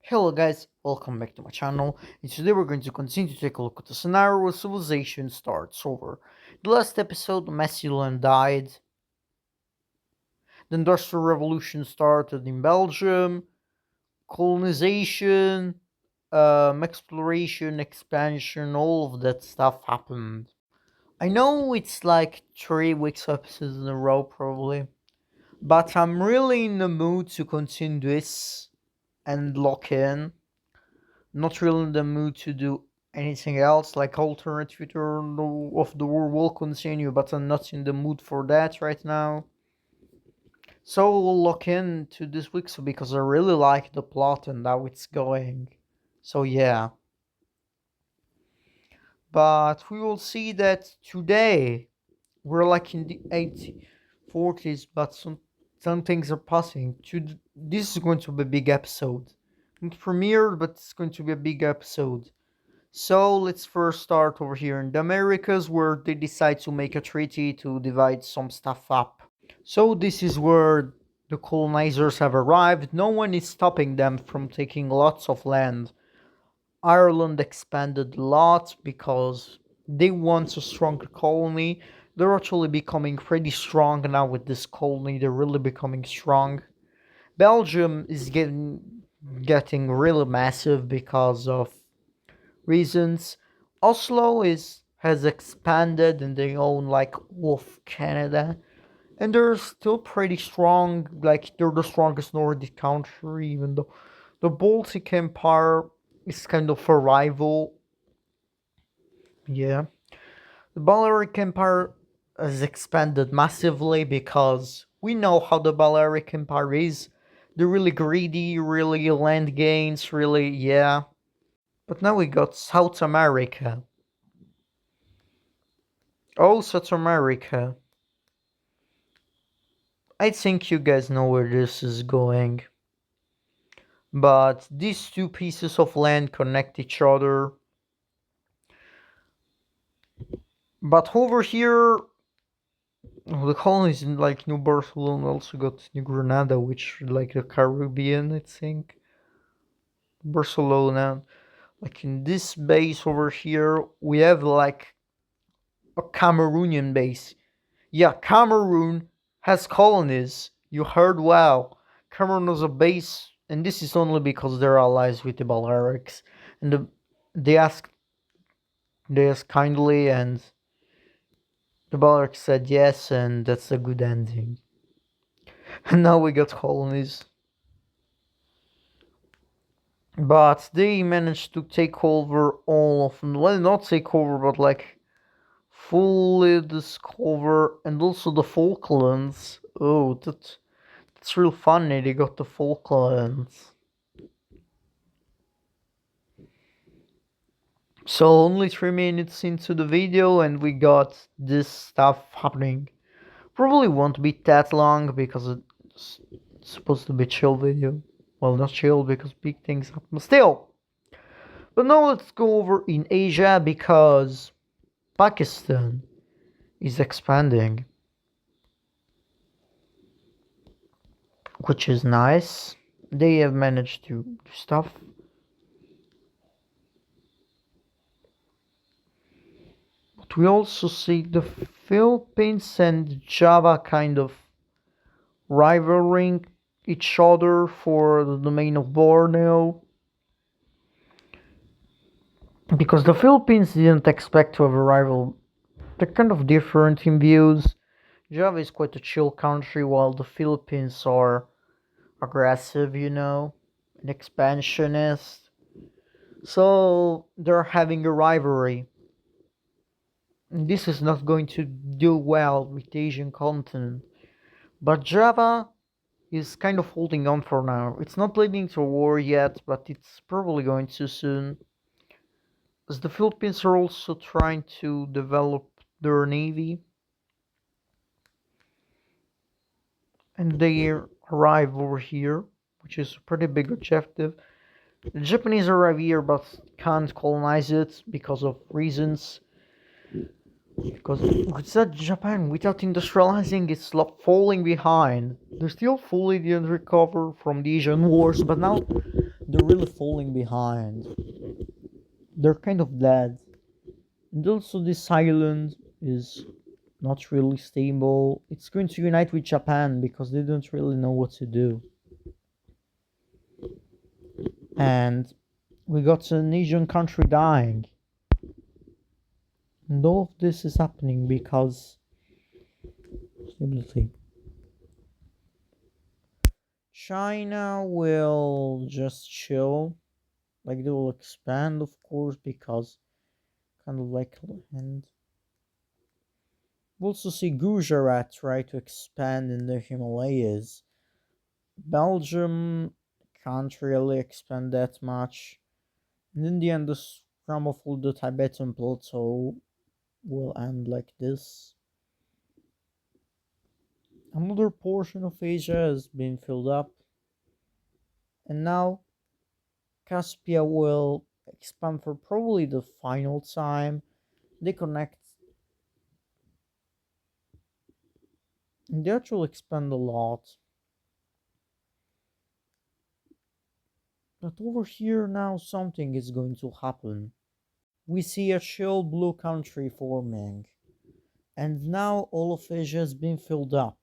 Hello guys, welcome back to my channel, and today we're going to continue to take a look at the scenario where civilization starts over. The last episode, Massillon died, the Industrial Revolution started in Belgium, colonization, exploration, expansion, all of that stuff happened. I know it's like 3 weeks episodes in a row probably, but I'm really in the mood to continue this and lock in. Not really in the mood to do anything else, like alternate future of the world will continue, but I'm not in the mood for that right now. So we'll look into this week because I really like the plot and how it's going. So yeah. But we will see that today we're like in the 1840s, but some things are passing. This is going to be a big episode. Not premiered, but it's going to be a big episode. So let's first start over here in the Americas, where they decide to make a treaty to divide some stuff up. So this is where the colonizers have arrived. No one is stopping them from taking lots of land. Ireland expanded a lot because they want a stronger colony. They're actually becoming pretty strong now with this colony. They're really becoming strong. Belgium is getting really massive because of reasons. Oslo is has expanded and they own like Wolf Canada, and they're still pretty strong. Like they're the strongest Nordic country, even though the Baltic Empire is kind of a rival. Yeah, the Balearic Empire has expanded massively because we know how the Balearic Empire is. They're really greedy, really land gains, really, yeah. But now we got South America. Oh, South America. I think you guys know where this is going. But these two pieces of land connect each other. But over here, the colonies in like New Barcelona also got New Granada, which like the Caribbean, I think. Barcelona. Like in this base over here, we have like a Cameroonian base. Yeah, Cameroon has colonies. You heard well. Cameroon has a base, and this is only because they're allies with the Balearics. And they asked kindly, and the Balearics said yes, and that's a good ending. And now we got colonies. But they managed to take over all of them. Well, not take over, but like fully discover, and also the Falklands. Oh, that's real funny. They got the Falklands. So only 3 minutes into the video and we got this stuff happening. Probably won't be that long because it's supposed to be a chill video. Well, not chill because big things happen still. But now let's go over in Asia because Pakistan is expanding, which is nice. They have managed to do stuff. But we also see the Philippines and Java kind of rivaling each other for the domain of Borneo. Because the Philippines didn't expect to have a rival. They're kind of different in views. Java is quite a chill country, while the Philippines are aggressive, and expansionist. So they're having a rivalry. And this is not going to do well with the Asian continent. But Java is kind of holding on for now. It's not leading to a war yet, but it's probably going to soon. As the Philippines are also trying to develop their navy. And they arrive over here, which is a pretty big objective. The Japanese arrive here but can't colonize it because of reasons. Because without Japan, without industrializing, it's falling behind. They still fully didn't recover from the Asian wars, but now they're really falling behind. They're kind of dead. And also, this island is not really stable. It's going to unite with Japan because they don't really know what to do. And we got an Asian country dying. And all of this is happening because stability. China will just chill. Like they will expand, of course, because kind of like, and we'll also see Gujarat try to expand in the Himalayas. Belgium can't really expand that much. And in the end, the scramble for the Tibetan plateau will end like this. Another portion of Asia has been filled up, and now Caspia will expand for probably the final time. They connect, and they actually expand a lot. But over here now, something is going to happen. We see a chill blue country forming, and now all of Asia has been filled up.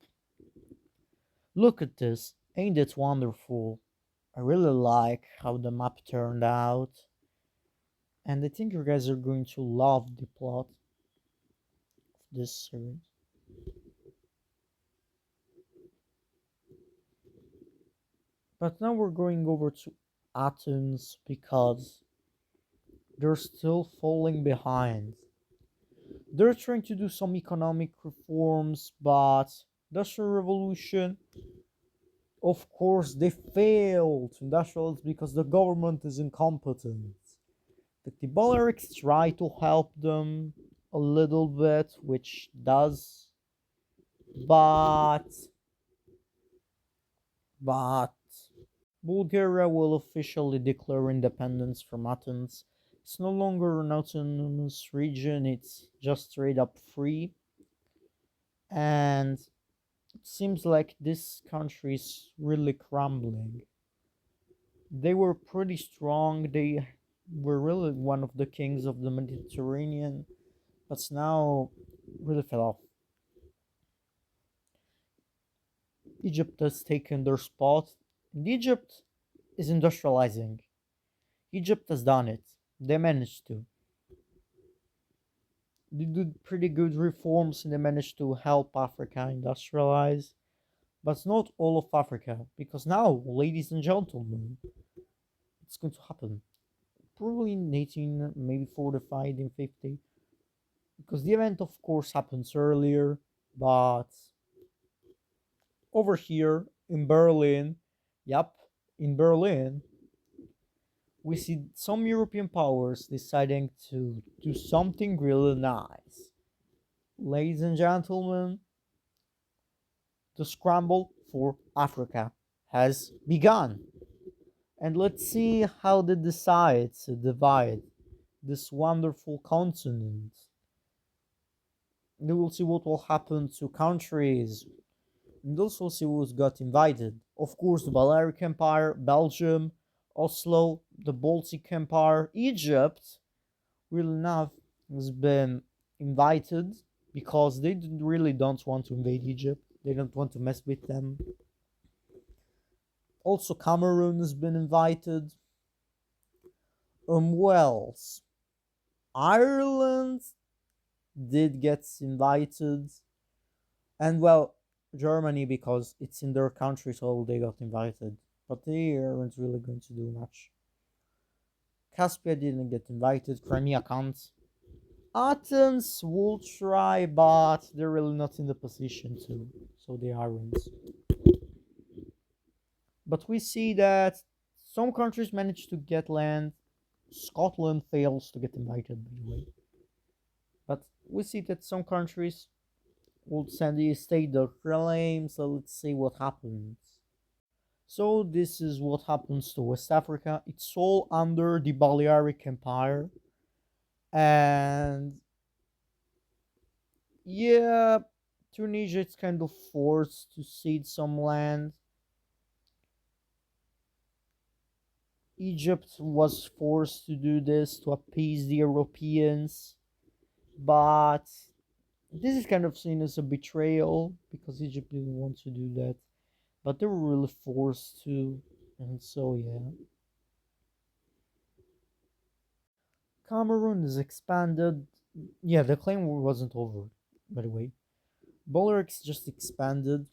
Look at this, ain't it wonderful? I really like how the map turned out, and I think you guys are going to love the plot of this series. But now we're going over to Athens because they're still falling behind. They're trying to do some economic reforms, but Industrial Revolution, of course, they failed to industrialize because the government is incompetent. The Balearics try to help them a little bit, which does, but but Bulgaria will officially declare independence from Athens. It's no longer an autonomous region, it's just straight up free. And it seems like this country is really crumbling. They were pretty strong, they were really one of the kings of the Mediterranean, but now really fell off. Egypt has taken their spot, and Egypt is industrializing. Egypt has done it. They managed to. They did pretty good reforms and they managed to help Africa industrialize. But not all of Africa, because now, ladies and gentlemen, it's going to happen. Probably in 18, maybe 45, in 50. Because the event, of course, happens earlier, but over here in Berlin, yep, in Berlin, we see some European powers deciding to do something really nice. Ladies and gentlemen, the scramble for Africa has begun. And let's see how they decide to divide this wonderful continent. We will see what will happen to countries, and also see who's got invited. Of course, the Balearic Empire, Belgium, Oslo, the Baltic Empire, Egypt, really enough, has been invited because they really don't want to invade Egypt. They don't want to mess with them. Also, Cameroon has been invited. Wales, Ireland did get invited, and well, Germany because it's in their country, so they got invited. But they aren't really going to do much. Caspia didn't get invited. Crimea can't. Athens will try, but they're really not in the position to, so they aren't. But we see that some countries manage to get land. Scotland fails to get invited, by the way. But we see that some countries will send the state their claim, so let's see what happens. So this is what happens to West Africa. It's all under the Balearic Empire. And yeah, Tunisia is kind of forced to cede some land. Egypt was forced to do this to appease the Europeans, but this is kind of seen as a betrayal because Egypt didn't want to do that, but they were really forced to, and so yeah. Cameroon is expanded. Yeah, the claim war wasn't over, by the way. Bolerix just expanded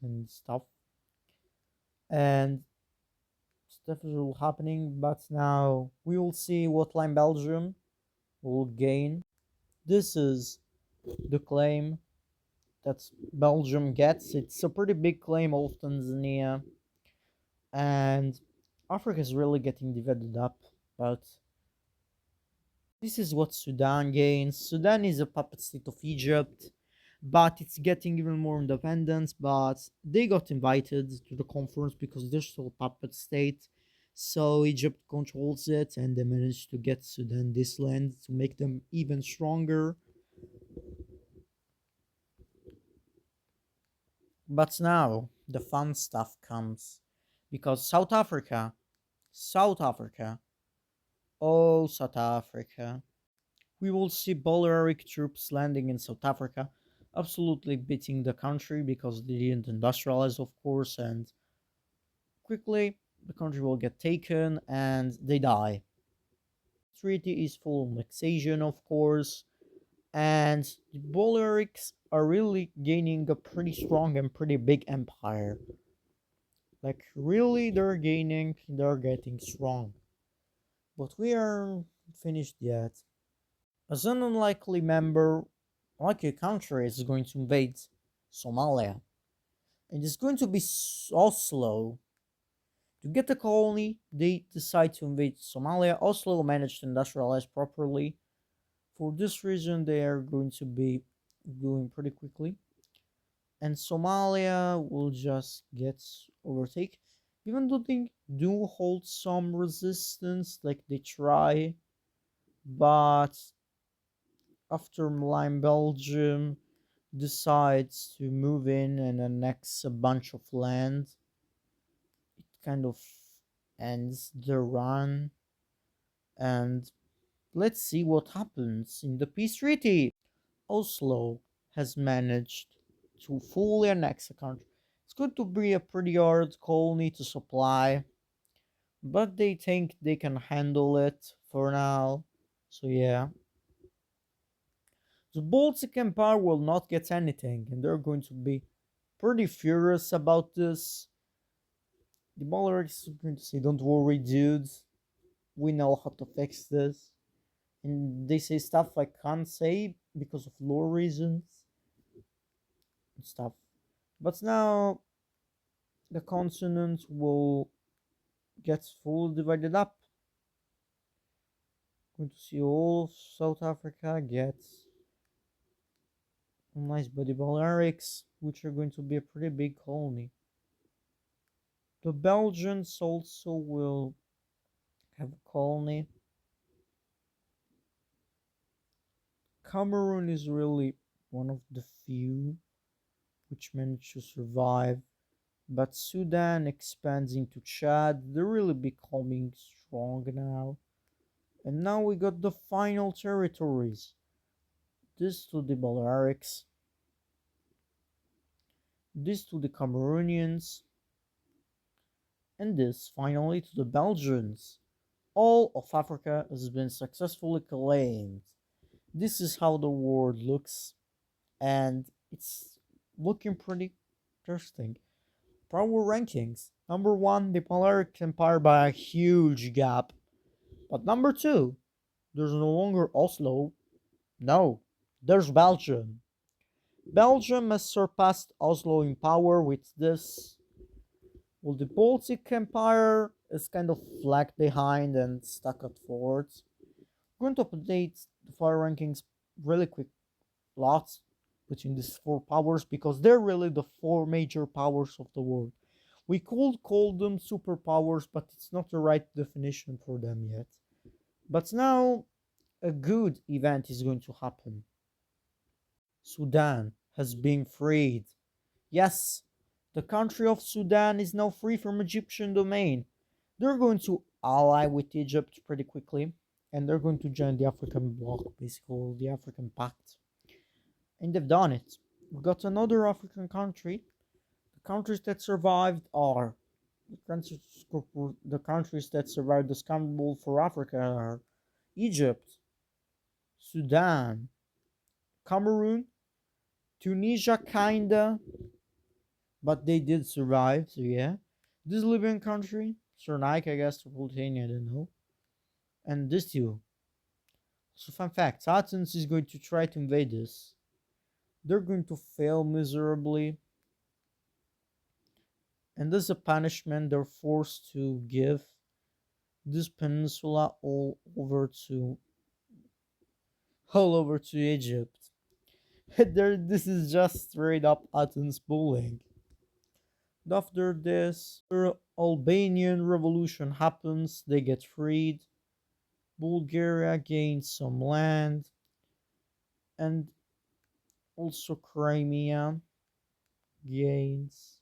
and stuff, and stuff is all happening, but now we will see what line Belgium will gain. This is the claim that Belgium gets. It's a pretty big claim of Tanzania, and Africa is really getting divided up. But this is what Sudan gains. Sudan is a puppet state of Egypt, but it's getting even more independence. But they got invited to the conference because they're still a puppet state. So Egypt controls it, and they managed to get Sudan this land to make them even stronger. But now the fun stuff comes because South Africa, oh South Africa, we will see Balearic troops landing in South Africa, absolutely beating the country because they didn't industrialize, of course, and quickly the country will get taken and they die. Treaty is full annexation, of course, and the Balearics are really gaining a pretty strong and pretty big empire. Like, really, they're getting strong. But we aren't finished yet. As an unlikely member, like a country is going to invade Somalia. And it's going to be so slow. To get the colony, they decide to invade Somalia. Oslo managed to industrialize properly. For this reason, they are going to be doing pretty quickly. And Somalia will just get overtaken. Even though they do hold some resistance, like they try, but after Mlime Belgium decides to move in and annex a bunch of land, it kind of ends the run. And let's see what happens in the peace treaty. Oslo has managed to fully annex the country. It's going to be a pretty hard colony to supply, but they think they can handle it for now. So yeah, the Baltic Empire will not get anything, and they're going to be pretty furious about this. The Baltics are going to say, "Don't worry, dudes. We know how to fix this." And they say stuff I can't say because of lore reasons and stuff. But now the continent will get fully divided up. Going to see all of South Africa get nice by the Balearics, which are going to be a pretty big colony. The Belgians also will have a colony. Cameroon is really one of the few which managed to survive, but Sudan expands into Chad. They're really becoming strong now. And now we got the final territories. This to the Balearics, this to the Cameroonians, and this finally to the Belgians. All of Africa has been successfully claimed. This is how the world looks, and it's looking pretty interesting. Power rankings. Number one, the Polaric Empire by a huge gap. But number two, there's no longer Oslo. No, there's Belgium. Belgium has surpassed Oslo in power with this. Well, the Baltic Empire is kind of lagged behind and stuck at fourth. I'm going to update the fire rankings really quick lots between these four powers because they're really the four major powers of the world. We could call them superpowers, but it's not the right definition for them yet. But now a good event is going to happen. Sudan has been freed. Yes, the country of Sudan is now free from Egyptian domain. They're going to ally with Egypt pretty quickly, and they're going to join the African bloc, basically the African Pact. And they've done it. We've got another African country. The countries that survived are the countries that survived the scramble for Africa are Egypt, Sudan, Cameroon, Tunisia, kinda, but they did survive. So yeah, this Libyan country, Cyrenaica, I guess, Tripolitania, I don't know, and this too. So fun fact: Athens is going to try to invade this. They're going to fail miserably, and as a punishment, they're forced to give this peninsula all over to Egypt. This is just straight up Athens bullying. After this, the Albanian revolution happens, they get freed, Bulgaria gains some land, and also Crimea gains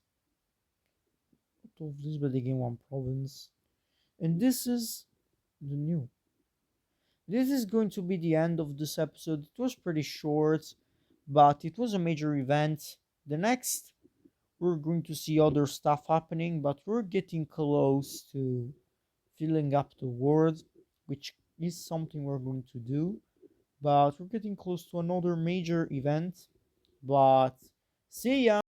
out of this, but they gain one province. And this is the new. This is going to be the end of this episode. It was pretty short, but it was a major event. The next, we're going to see other stuff happening, but we're getting close to filling up the world, which is something we're going to do. But we're getting close to another major event. But see ya!